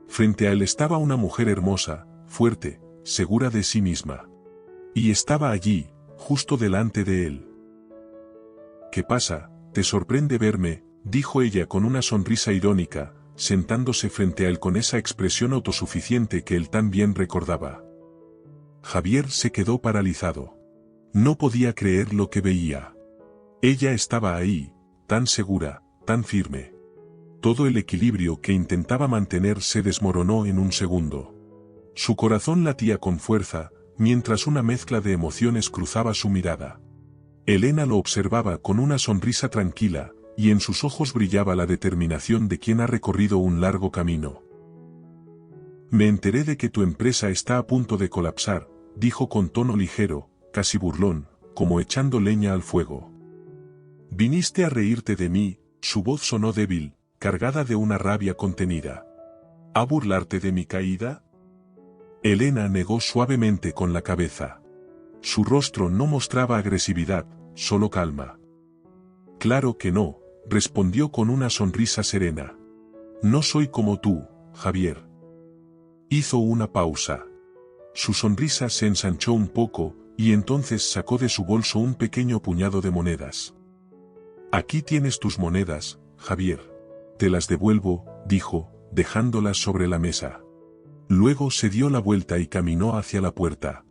Frente a él estaba una mujer hermosa, fuerte, segura de sí misma. Y estaba allí, justo delante de él. ¿Qué pasa? ¿Te sorprende verme?, dijo ella con una sonrisa irónica, sentándose frente a él con esa expresión autosuficiente que él tan bien recordaba. Javier se quedó paralizado. No podía creer lo que veía. Ella estaba ahí, tan segura, tan firme. Todo el equilibrio que intentaba mantener se desmoronó en un segundo. Su corazón latía con fuerza, mientras una mezcla de emociones cruzaba su mirada. Elena lo observaba con una sonrisa tranquila, y en sus ojos brillaba la determinación de quien ha recorrido un largo camino. Me enteré de que tu empresa está a punto de colapsar, dijo con tono ligero, casi burlón, como echando leña al fuego. Viniste a reírte de mí, su voz sonó débil, cargada de una rabia contenida. ¿A burlarte de mi caída? Elena negó suavemente con la cabeza. Su rostro no mostraba agresividad, solo calma. Claro que no, respondió con una sonrisa serena. No soy como tú, Javier. Hizo una pausa. Su sonrisa se ensanchó un poco, y entonces sacó de su bolso un pequeño puñado de monedas. Aquí tienes tus monedas, Javier. Te las devuelvo, dijo, dejándolas sobre la mesa. Luego se dio la vuelta y caminó hacia la puerta.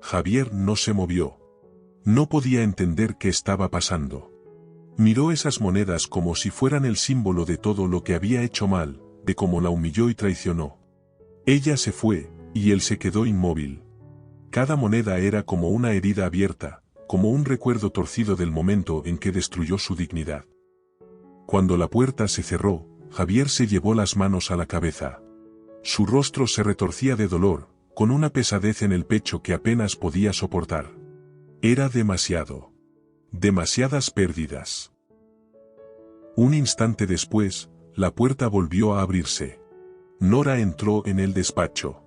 Javier no se movió. No podía entender qué estaba pasando. Miró esas monedas como si fueran el símbolo de todo lo que había hecho mal, de cómo la humilló y traicionó. Ella se fue, y él se quedó inmóvil. Cada moneda era como una herida abierta, como un recuerdo torcido del momento en que destruyó su dignidad. Cuando la puerta se cerró, Javier se llevó las manos a la cabeza. Su rostro se retorcía de dolor, con una pesadez en el pecho que apenas podía soportar. Era demasiado. Demasiadas pérdidas. Un instante después, la puerta volvió a abrirse. Nora entró en el despacho.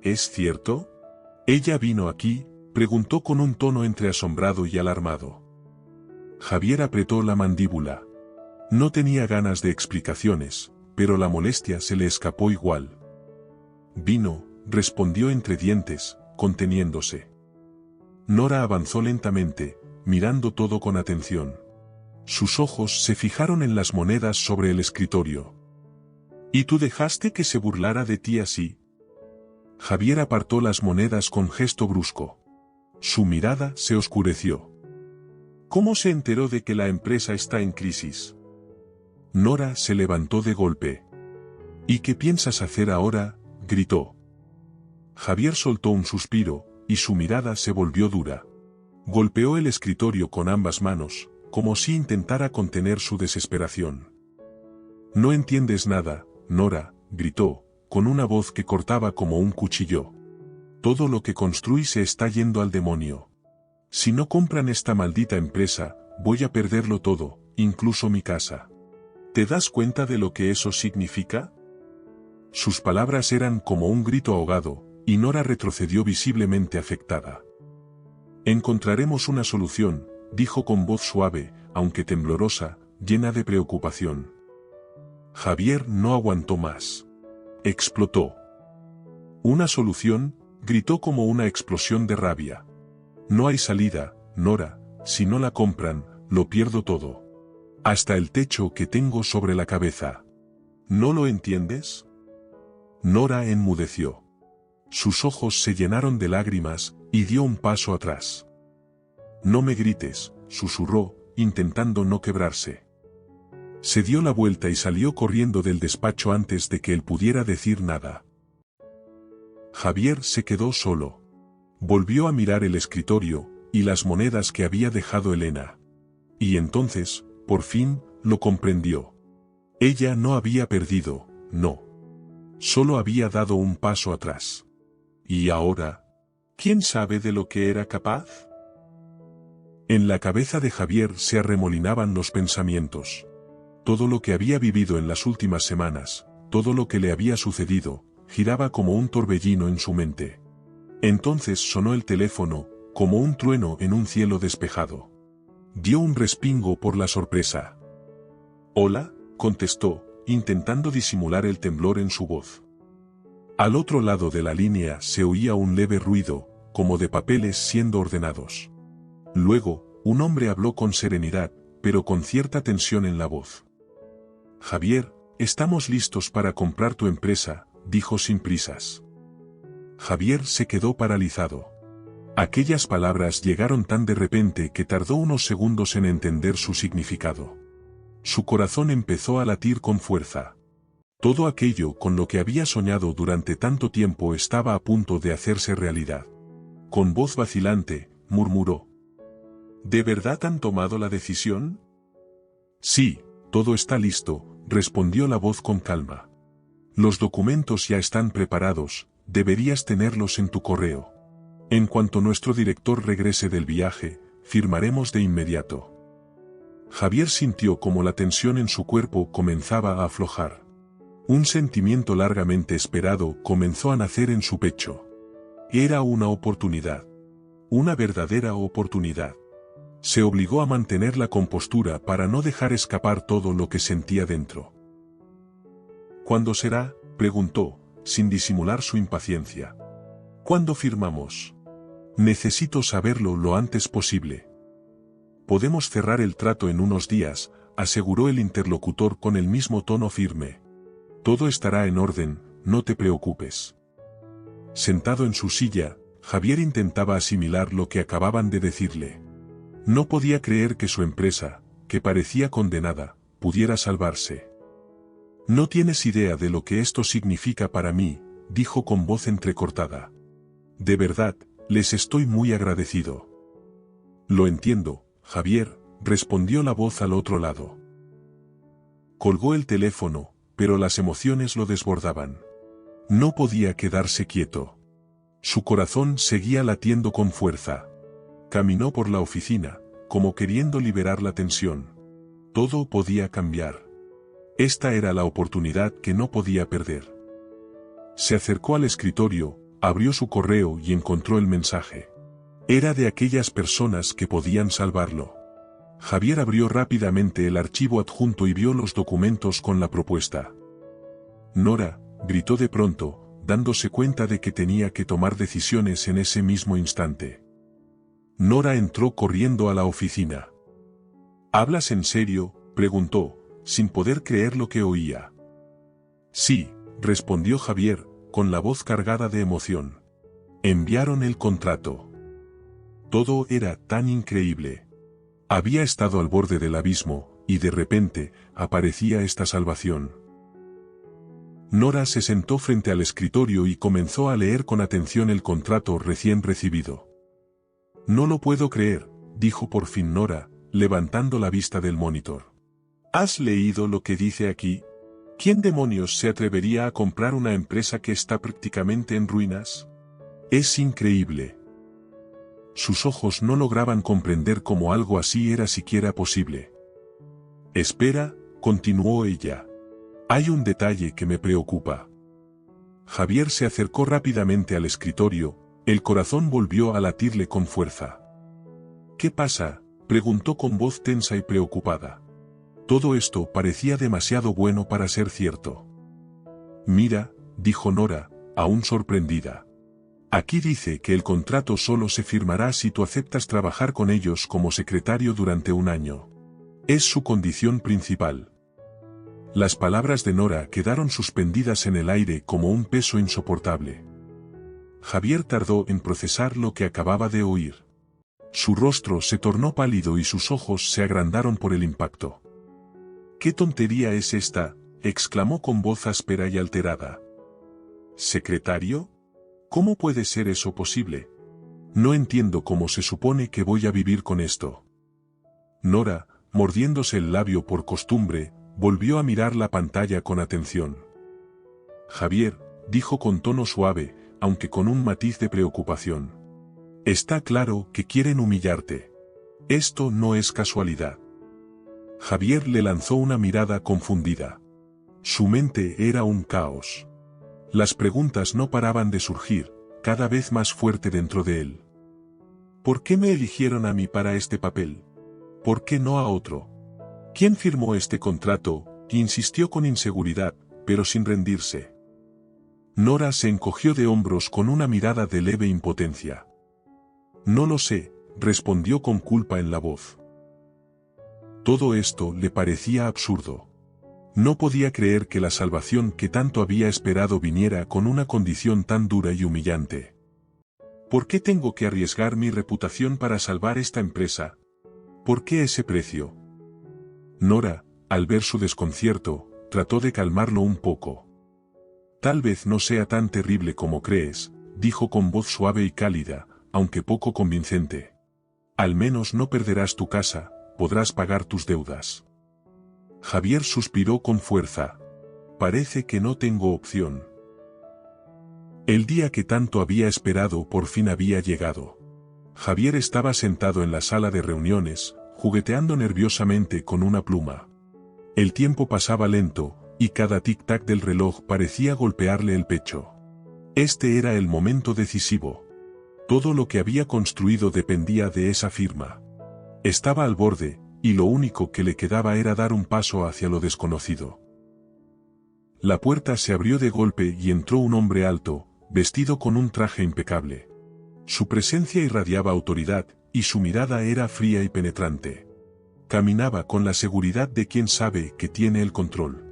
¿Es cierto? Ella vino aquí, preguntó con un tono entre asombrado y alarmado. Javier apretó la mandíbula. No tenía ganas de explicaciones, pero la molestia se le escapó igual. Vino, respondió entre dientes, conteniéndose. Nora avanzó lentamente, mirando todo con atención. Sus ojos se fijaron en las monedas sobre el escritorio. ¿Y tú dejaste que se burlara de ti así? Javier apartó las monedas con gesto brusco. Su mirada se oscureció. ¿Cómo se enteró de que la empresa está en crisis? Nora se levantó de golpe. ¿Y qué piensas hacer ahora?, gritó. Javier soltó un suspiro, y su mirada se volvió dura. Golpeó el escritorio con ambas manos, como si intentara contener su desesperación. No entiendes nada, Nora, gritó, con una voz que cortaba como un cuchillo. Todo lo que construí se está yendo al demonio. Si no compran esta maldita empresa, voy a perderlo todo, incluso mi casa. ¿Te das cuenta de lo que eso significa? Sus palabras eran como un grito ahogado, y Nora retrocedió visiblemente afectada. Encontraremos una solución, dijo con voz suave, aunque temblorosa, llena de preocupación. Javier no aguantó más. Explotó. ¿Una solución?, gritó como una explosión de rabia. No hay salida, Nora, si no la compran, lo pierdo todo. Hasta el techo que tengo sobre la cabeza. ¿No lo entiendes? Nora enmudeció. Sus ojos se llenaron de lágrimas, y dio un paso atrás. No me grites, susurró, intentando no quebrarse. Se dio la vuelta y salió corriendo del despacho antes de que él pudiera decir nada. Javier se quedó solo. Volvió a mirar el escritorio, y las monedas que había dejado Elena. Y entonces, por fin, lo comprendió. Ella no había perdido, no. Solo había dado un paso atrás. ¿Y ahora? ¿Quién sabe de lo que era capaz? En la cabeza de Javier se arremolinaban los pensamientos. Todo lo que había vivido en las últimas semanas, todo lo que le había sucedido, giraba como un torbellino en su mente. Entonces sonó el teléfono, como un trueno en un cielo despejado. Dio un respingo por la sorpresa. «Hola», contestó, intentando disimular el temblor en su voz. Al otro lado de la línea se oía un leve ruido, como de papeles siendo ordenados. Luego, un hombre habló con serenidad, pero con cierta tensión en la voz. «Javier, estamos listos para comprar tu empresa», dijo sin prisas. Javier se quedó paralizado. Aquellas palabras llegaron tan de repente que tardó unos segundos en entender su significado. Su corazón empezó a latir con fuerza. Todo aquello con lo que había soñado durante tanto tiempo estaba a punto de hacerse realidad. Con voz vacilante, murmuró. ¿De verdad han tomado la decisión? Sí, todo está listo, respondió la voz con calma. Los documentos ya están preparados, deberías tenerlos en tu correo. En cuanto nuestro director regrese del viaje, firmaremos de inmediato. Javier sintió como la tensión en su cuerpo comenzaba a aflojar. Un sentimiento largamente esperado comenzó a nacer en su pecho. Era una oportunidad. Una verdadera oportunidad. Se obligó a mantener la compostura para no dejar escapar todo lo que sentía dentro. ¿Cuándo será?, preguntó, sin disimular su impaciencia. ¿Cuándo firmamos? Necesito saberlo lo antes posible. Podemos cerrar el trato en unos días, aseguró el interlocutor con el mismo tono firme. Todo estará en orden, no te preocupes. Sentado en su silla, Javier intentaba asimilar lo que acababan de decirle. No podía creer que su empresa, que parecía condenada, pudiera salvarse. No tienes idea de lo que esto significa para mí, dijo con voz entrecortada. De verdad, les estoy muy agradecido. Lo entiendo, Javier, respondió la voz al otro lado. Colgó el teléfono, pero las emociones lo desbordaban. No podía quedarse quieto. Su corazón seguía latiendo con fuerza. Caminó por la oficina, como queriendo liberar la tensión. Todo podía cambiar. Esta era la oportunidad que no podía perder. Se acercó al escritorio, abrió su correo y encontró el mensaje. Era de aquellas personas que podían salvarlo. Javier abrió rápidamente el archivo adjunto y vio los documentos con la propuesta. Nora, gritó de pronto, dándose cuenta de que tenía que tomar decisiones en ese mismo instante. Nora entró corriendo a la oficina. ¿Hablas en serio?, preguntó, sin poder creer lo que oía. Sí, respondió Javier, con la voz cargada de emoción. Enviaron el contrato. Todo era tan increíble. Había estado al borde del abismo, y de repente, aparecía esta salvación. Nora se sentó frente al escritorio y comenzó a leer con atención el contrato recién recibido. No lo puedo creer, dijo por fin Nora, levantando la vista del monitor. ¿Has leído lo que dice aquí? ¿Quién demonios se atrevería a comprar una empresa que está prácticamente en ruinas? Es increíble. Sus ojos no lograban comprender cómo algo así era siquiera posible. Espera, continuó ella. Hay un detalle que me preocupa. Javier se acercó rápidamente al escritorio, el corazón volvió a latirle con fuerza. ¿Qué pasa?, preguntó con voz tensa y preocupada. Todo esto parecía demasiado bueno para ser cierto. Mira, dijo Nora, aún sorprendida. Aquí dice que el contrato solo se firmará si tú aceptas trabajar con ellos como secretario durante un año. Es su condición principal. Las palabras de Nora quedaron suspendidas en el aire como un peso insoportable. Javier tardó en procesar lo que acababa de oír. Su rostro se tornó pálido y sus ojos se agrandaron por el impacto. ¿Qué tontería es esta?, exclamó con voz áspera y alterada. ¿Secretario? ¿Cómo puede ser eso posible? No entiendo cómo se supone que voy a vivir con esto. Nora, mordiéndose el labio por costumbre, volvió a mirar la pantalla con atención. Javier, dijo con tono suave, aunque con un matiz de preocupación. Está claro que quieren humillarte. Esto no es casualidad. Javier le lanzó una mirada confundida. Su mente era un caos. Las preguntas no paraban de surgir, cada vez más fuerte dentro de él. ¿Por qué me eligieron a mí para este papel? ¿Por qué no a otro? ¿Quién firmó este contrato?, insistió con inseguridad, pero sin rendirse. Nora se encogió de hombros con una mirada de leve impotencia. No lo sé, respondió con culpa en la voz. Todo esto le parecía absurdo. No podía creer que la salvación que tanto había esperado viniera con una condición tan dura y humillante. ¿Por qué tengo que arriesgar mi reputación para salvar esta empresa? ¿Por qué ese precio? Nora, al ver su desconcierto, trató de calmarlo un poco. Tal vez no sea tan terrible como crees, dijo con voz suave y cálida, aunque poco convincente. Al menos no perderás tu casa, podrás pagar tus deudas. Javier suspiró con fuerza. Parece que no tengo opción. El día que tanto había esperado por fin había llegado. Javier estaba sentado en la sala de reuniones, jugueteando nerviosamente con una pluma. El tiempo pasaba lento, y cada tic-tac del reloj parecía golpearle el pecho. Este era el momento decisivo. Todo lo que había construido dependía de esa firma. Estaba al borde, y lo único que le quedaba era dar un paso hacia lo desconocido. La puerta se abrió de golpe y entró un hombre alto, vestido con un traje impecable. Su presencia irradiaba autoridad, y su mirada era fría y penetrante. Caminaba con la seguridad de quien sabe que tiene el control.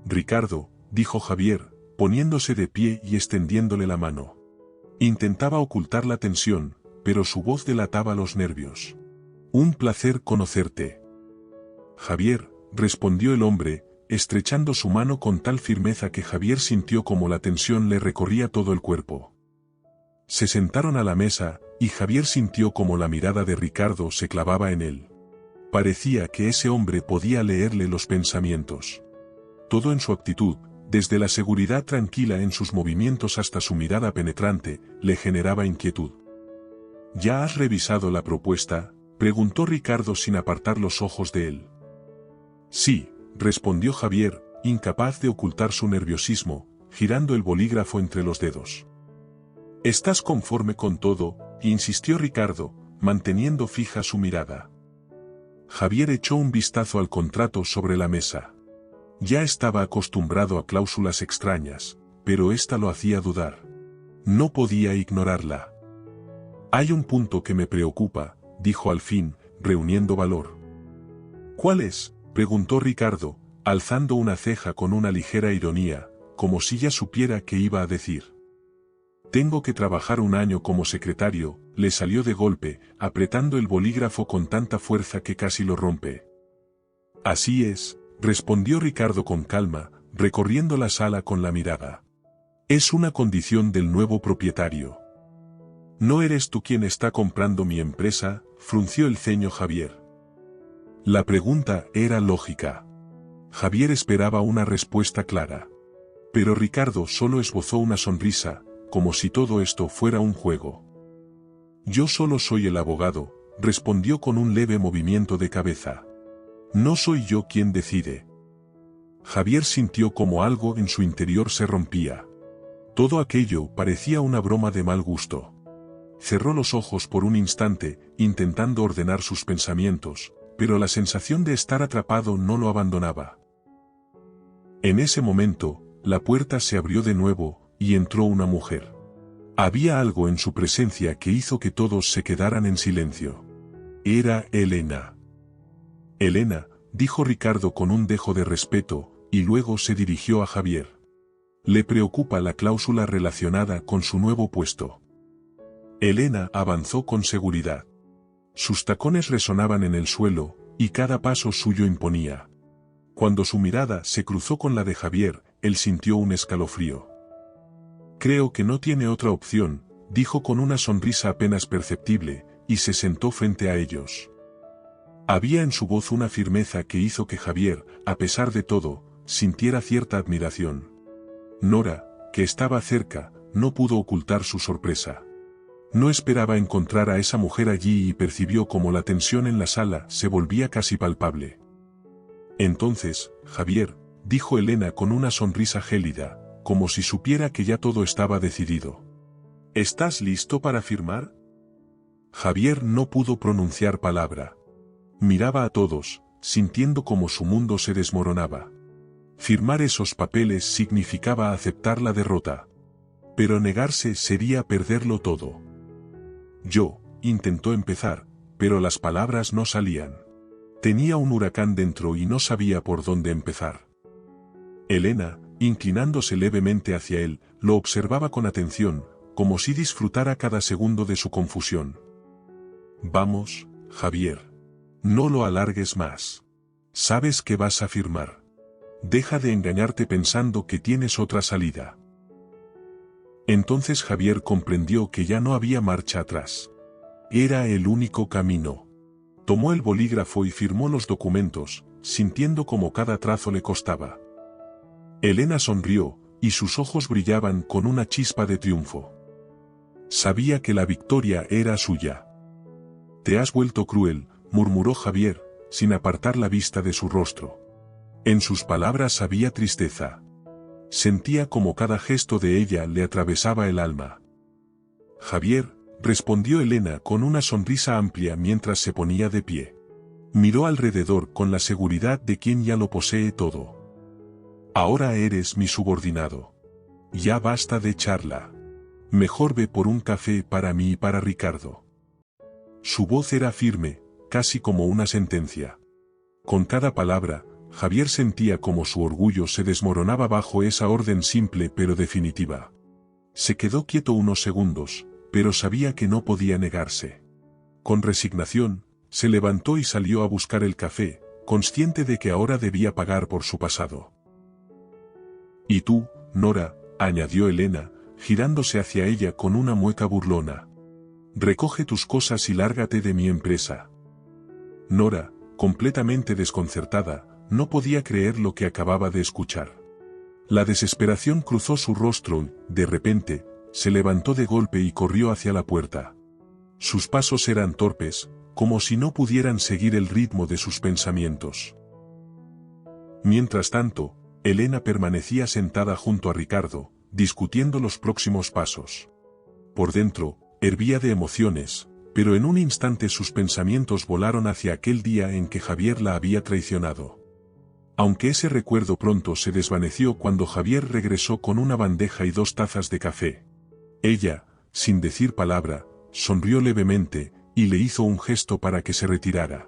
«Ricardo», dijo Javier, poniéndose de pie y extendiéndole la mano. Intentaba ocultar la tensión, pero su voz delataba los nervios. «Un placer conocerte». «Javier», respondió el hombre, estrechando su mano con tal firmeza que Javier sintió como la tensión le recorría todo el cuerpo. Se sentaron a la mesa, y Javier sintió como la mirada de Ricardo se clavaba en él. Parecía que ese hombre podía leerle los pensamientos. Todo en su actitud, desde la seguridad tranquila en sus movimientos hasta su mirada penetrante, le generaba inquietud. «¿Ya has revisado la propuesta?», preguntó Ricardo sin apartar los ojos de él. «Sí», respondió Javier, incapaz de ocultar su nerviosismo, girando el bolígrafo entre los dedos. «¿Estás conforme con todo?», insistió Ricardo, manteniendo fija su mirada. Javier echó un vistazo al contrato sobre la mesa. Ya estaba acostumbrado a cláusulas extrañas, pero esta lo hacía dudar. No podía ignorarla. «Hay un punto que me preocupa», dijo al fin, reuniendo valor. «¿Cuál es?», preguntó Ricardo, alzando una ceja con una ligera ironía, como si ya supiera qué iba a decir. «Tengo que trabajar un año como secretario», le salió de golpe, apretando el bolígrafo con tanta fuerza que casi lo rompe. «Así es», respondió Ricardo con calma, recorriendo la sala con la mirada. «Es una condición del nuevo propietario». «¿No eres tú quien está comprando mi empresa?», frunció el ceño Javier. La pregunta era lógica. Javier esperaba una respuesta clara. Pero Ricardo solo esbozó una sonrisa, como si todo esto fuera un juego. «Yo solo soy el abogado», respondió con un leve movimiento de cabeza. «No soy yo quien decide». Javier sintió como algo en su interior se rompía. Todo aquello parecía una broma de mal gusto. Cerró los ojos por un instante, intentando ordenar sus pensamientos, pero la sensación de estar atrapado no lo abandonaba. En ese momento, la puerta se abrió de nuevo, y entró una mujer. Había algo en su presencia que hizo que todos se quedaran en silencio. Era Elena. «Elena», dijo Ricardo con un dejo de respeto, y luego se dirigió a Javier. «Le preocupa la cláusula relacionada con su nuevo puesto». Elena avanzó con seguridad. Sus tacones resonaban en el suelo, y cada paso suyo imponía. Cuando su mirada se cruzó con la de Javier, él sintió un escalofrío. «Creo que no tiene otra opción», dijo con una sonrisa apenas perceptible, y se sentó frente a ellos. Había en su voz una firmeza que hizo que Javier, a pesar de todo, sintiera cierta admiración. Nora, que estaba cerca, no pudo ocultar su sorpresa. No esperaba encontrar a esa mujer allí y percibió como la tensión en la sala se volvía casi palpable. «Entonces, Javier», dijo Elena con una sonrisa gélida, como si supiera que ya todo estaba decidido. «¿Estás listo para firmar?». Javier no pudo pronunciar palabra. Miraba a todos, sintiendo como su mundo se desmoronaba. Firmar esos papeles significaba aceptar la derrota. Pero negarse sería perderlo todo. «Yo», intentó empezar, pero las palabras no salían. Tenía un huracán dentro y no sabía por dónde empezar. Elena, inclinándose levemente hacia él, lo observaba con atención, como si disfrutara cada segundo de su confusión. «Vamos, Javier. No lo alargues más. Sabes que vas a firmar. Deja de engañarte pensando que tienes otra salida». Entonces Javier comprendió que ya no había marcha atrás. Era el único camino. Tomó el bolígrafo y firmó los documentos, sintiendo como cada trazo le costaba. Elena sonrió, y sus ojos brillaban con una chispa de triunfo. Sabía que la victoria era suya. «Te has vuelto cruel», murmuró Javier, sin apartar la vista de su rostro. En sus palabras había tristeza. Sentía como cada gesto de ella le atravesaba el alma. «Javier», respondió Elena con una sonrisa amplia mientras se ponía de pie. Miró alrededor con la seguridad de quien ya lo posee todo. «Ahora eres mi subordinado. Ya basta de charla. Mejor ve por un café para mí y para Ricardo». Su voz era firme, casi como una sentencia. Con cada palabra, Javier sentía como su orgullo se desmoronaba bajo esa orden simple pero definitiva. Se quedó quieto unos segundos, pero sabía que no podía negarse. Con resignación, se levantó y salió a buscar el café, consciente de que ahora debía pagar por su pasado. «¿Y tú, Nora?», añadió Elena, girándose hacia ella con una mueca burlona. «Recoge tus cosas y lárgate de mi empresa». Nora, completamente desconcertada, no podía creer lo que acababa de escuchar. La desesperación cruzó su rostro y, de repente, se levantó de golpe y corrió hacia la puerta. Sus pasos eran torpes, como si no pudieran seguir el ritmo de sus pensamientos. Mientras tanto, Elena permanecía sentada junto a Ricardo, discutiendo los próximos pasos. Por dentro, hervía de emociones, pero en un instante sus pensamientos volaron hacia aquel día en que Javier la había traicionado. Aunque ese recuerdo pronto se desvaneció cuando Javier regresó con una bandeja y 2 tazas de café. Ella, sin decir palabra, sonrió levemente, y le hizo un gesto para que se retirara.